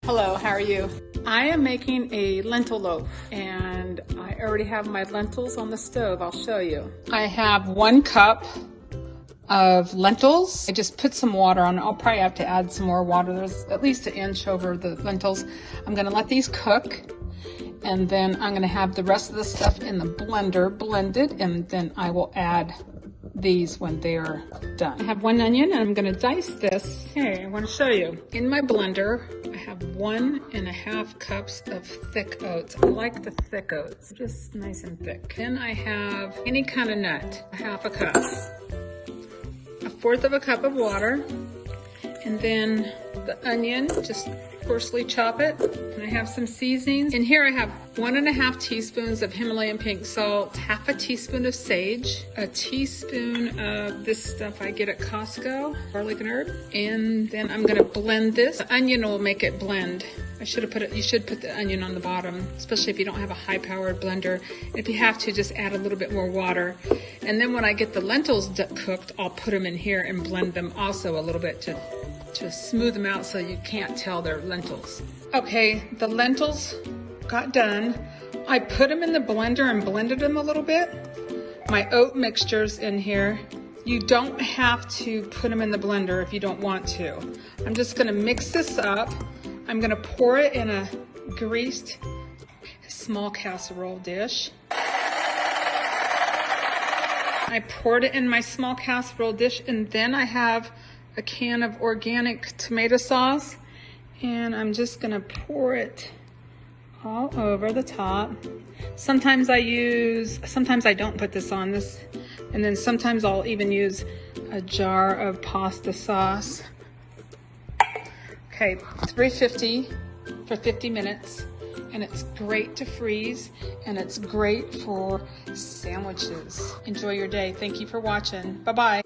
Hello, how are you? I am making a lentil loaf and I already have my lentils on the stove. I'll show you. I have 1 cup of lentils. I just put some water on it. I'll probably have to add some more water. There's at least 1 inch over the lentils. I'm gonna let these cook and then I'm gonna have the rest of the stuff in the blender blended, and then I will add these when they're done. I have 1 onion and I'm gonna dice this. Okay, I wanna show you. In my blender, I have 1.5 cups of thick oats. I like the thick oats, just nice and thick. Then I have any kind of nut, 1/2 cup. 1/4 cup of water, and then the onion, just coarsely chop it. And I have some seasonings. In here I have 1.5 teaspoons of Himalayan pink salt, 1/2 teaspoon of sage, 1 teaspoon of this stuff I get at Costco, garlic and herb. And then I'm gonna blend this. The onion will make it blend. You should put the onion on the bottom, especially if you don't have a high-powered blender. If you have to, just add a little bit more water. And then when I get the lentils cooked, I'll put them in here and blend them also a little bit to smooth them out so you can't tell they're lentils. Okay, the lentils got done. I put them in the blender and blended them a little bit. My oat mixture's in here. You don't have to put them in the blender if you don't want to. I'm just gonna mix this up. I'm gonna pour it in a greased small casserole dish. I poured it in my small casserole dish, and then I have a can of organic tomato sauce, and I'm just gonna pour it all over the top. Sometimes I don't put this on this, and then sometimes I'll even use a jar of pasta sauce. Okay, 350 for 50 minutes, and it's great to freeze, and it's great for sandwiches. Enjoy your day. Thank you for watching. Bye-bye.